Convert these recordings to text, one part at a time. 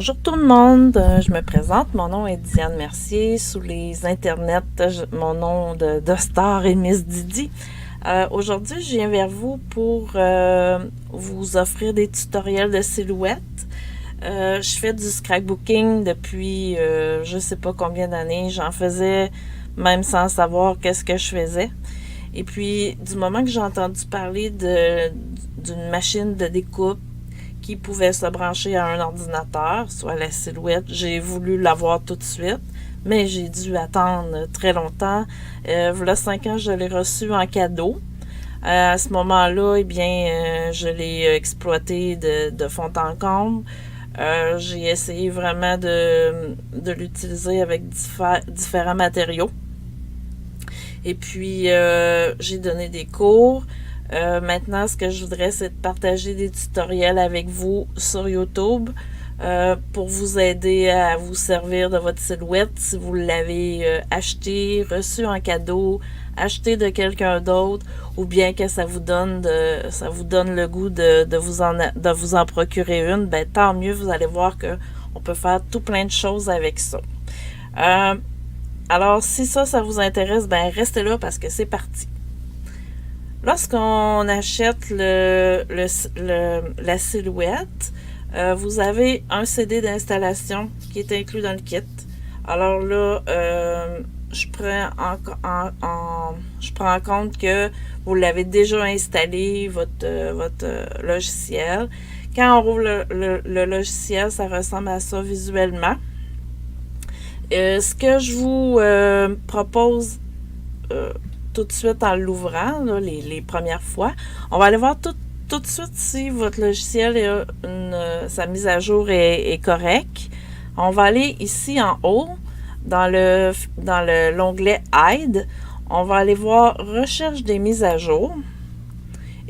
Bonjour tout le monde, je me présente, mon nom est Diane Mercier, sous les internets, mon nom de star est Miss Didi. Aujourd'hui, je viens vers vous pour vous offrir des tutoriels de silhouettes. Je fais du scrapbooking depuis je sais pas combien d'années, j'en faisais même sans savoir qu'est-ce que je faisais. Et puis, du moment que j'ai entendu parler d'une machine de découpe qui pouvait se brancher à un ordinateur, soit la silhouette, j'ai voulu l'avoir tout de suite, mais j'ai dû attendre très longtemps. Voilà 5 ans, je l'ai reçu en cadeau. À ce moment-là, eh bien, je l'ai exploité de fond en comble. J'ai essayé vraiment de l'utiliser avec différents matériaux. Et puis, j'ai donné des cours. Maintenant, ce que je voudrais, c'est de partager des tutoriels avec vous sur YouTube pour vous aider à vous servir de votre silhouette si vous l'avez acheté, reçu en cadeau, acheté de quelqu'un d'autre, ou bien que ça vous donne le goût de vous en procurer une. Ben tant mieux, vous allez voir que on peut faire tout plein de choses avec ça. Alors, si ça vous intéresse, ben restez là parce que c'est parti. Lorsqu'on achète la silhouette, vous avez un CD d'installation qui est inclus dans le kit. Alors là, je prends en compte que vous l'avez déjà installé, votre logiciel. Quand on rouvre le logiciel, ça ressemble à ça visuellement. Ce que je vous propose tout de suite en l'ouvrant, là, les premières fois, on va aller voir tout de suite si votre logiciel sa mise à jour est correcte. On va aller ici en haut dans l'onglet Aide. On va aller voir Recherche des mises à jour.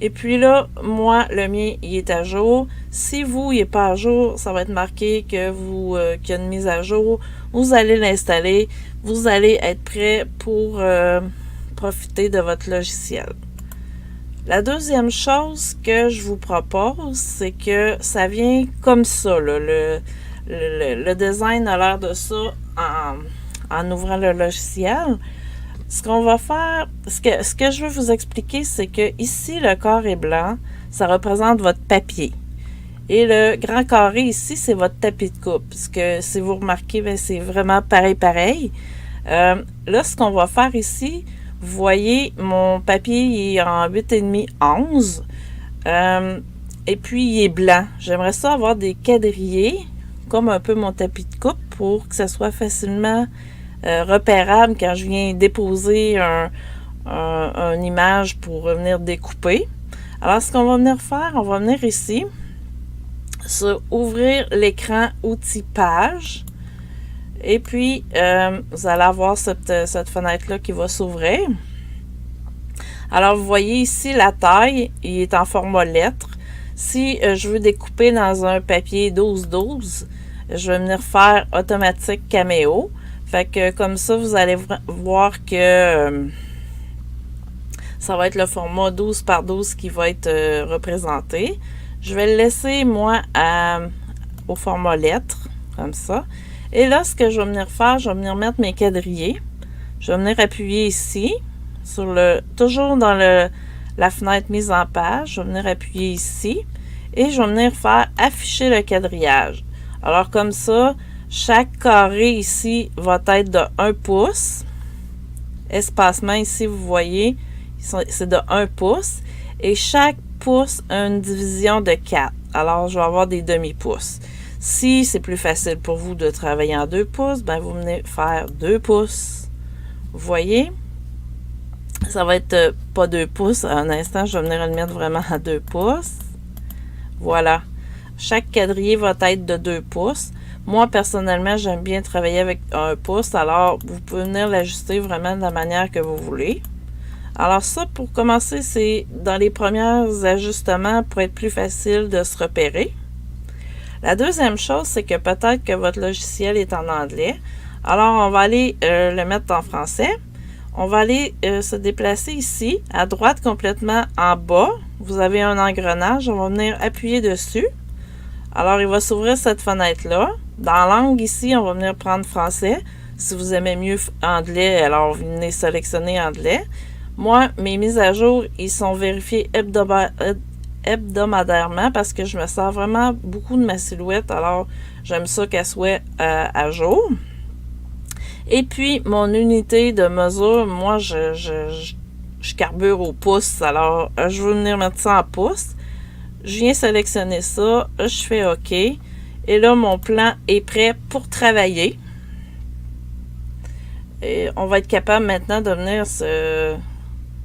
Et puis là, moi, le mien, il est à jour. Si vous, il n'est pas à jour, ça va être marqué qu'il y a une mise à jour. Vous allez l'installer. Vous allez être prêt pour profiter de votre logiciel. La deuxième chose que je vous propose, c'est que ça vient comme ça. Là. Le design a l'air de ça en ouvrant le logiciel. Ce qu'on va faire, ce que je veux vous expliquer, c'est que ici, le carré blanc, ça représente votre papier. Et le grand carré ici, c'est votre tapis de coupe. Parce que si vous remarquez, ben, c'est vraiment pareil. Là, ce qu'on va faire ici, vous voyez, mon papier il est en 8,5 11. Et puis, il est blanc. J'aimerais ça avoir des quadrillés, comme un peu mon tapis de coupe, pour que ça soit facilement repérable quand je viens déposer une image pour venir découper. Alors, ce qu'on va venir faire, on va venir ici, sur ouvrir l'écran outils page. Et puis, vous allez avoir cette fenêtre-là qui va s'ouvrir. Alors, vous voyez ici la taille, il est en format lettre. Si je veux découper dans un papier 12-12, je vais venir faire automatique caméo. Fait que comme ça, vous allez voir que ça va être le format 12 par 12 qui va être représenté. Je vais le laisser, moi, au format lettre, comme ça. Et là, ce que je vais venir faire, je vais venir mettre mes quadrillés. Je vais venir appuyer ici, toujours dans la fenêtre mise en page. Je vais venir appuyer ici et je vais venir faire afficher le quadrillage. Alors, comme ça, chaque carré ici va être de 1 pouce. Espacement ici, vous voyez, c'est de 1 pouce. Et chaque pouce a une division de 4. Alors, je vais avoir des demi-pouces. Si c'est plus facile pour vous de travailler en 2 pouces, ben vous venez faire 2 pouces. Vous voyez? Ça va être pas 2 pouces. À un instant, je vais venir le mettre vraiment à 2 pouces. Voilà. Chaque quadrillé va être de 2 pouces. Moi, personnellement, j'aime bien travailler avec 1 pouce. Alors, vous pouvez venir l'ajuster vraiment de la manière que vous voulez. Alors ça, pour commencer, c'est dans les premiers ajustements pour être plus facile de se repérer. La deuxième chose, c'est que peut-être que votre logiciel est en anglais. Alors, on va aller le mettre en français. On va aller se déplacer ici, à droite complètement en bas. Vous avez un engrenage. On va venir appuyer dessus. Alors, il va s'ouvrir cette fenêtre-là. Dans langue, ici, on va venir prendre français. Si vous aimez mieux anglais, alors venez sélectionner anglais. Moi, mes mises à jour, ils sont vérifiés hebdomadairement parce que je me sers vraiment beaucoup de ma silhouette. Alors, j'aime ça qu'elle soit à jour. Et puis, mon unité de mesure, moi, je carbure au pouce. Alors, je veux venir mettre ça en pouces. Je viens sélectionner ça. Je fais OK. Et là, mon plan est prêt pour travailler. Et on va être capable maintenant de venir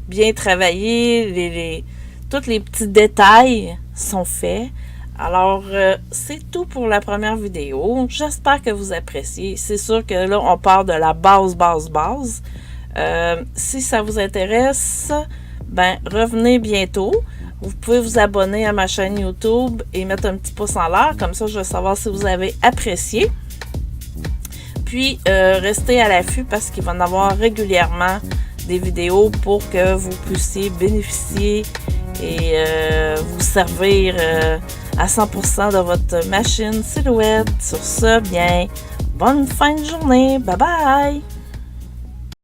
bien travailler. Tous les petits détails sont faits. Alors, c'est tout pour la première vidéo. J'espère que vous appréciez. C'est sûr que là, on part de la base. Si ça vous intéresse, ben revenez bientôt. Vous pouvez vous abonner à ma chaîne YouTube et mettre un petit pouce en l'air. Comme ça, je vais savoir si vous avez apprécié. Puis, restez à l'affût parce qu'il va y en avoir régulièrement des vidéos pour que vous puissiez bénéficier et vous servir à 100% de votre machine silhouette. Sur ce, bien, bonne fin de journée. Bye bye!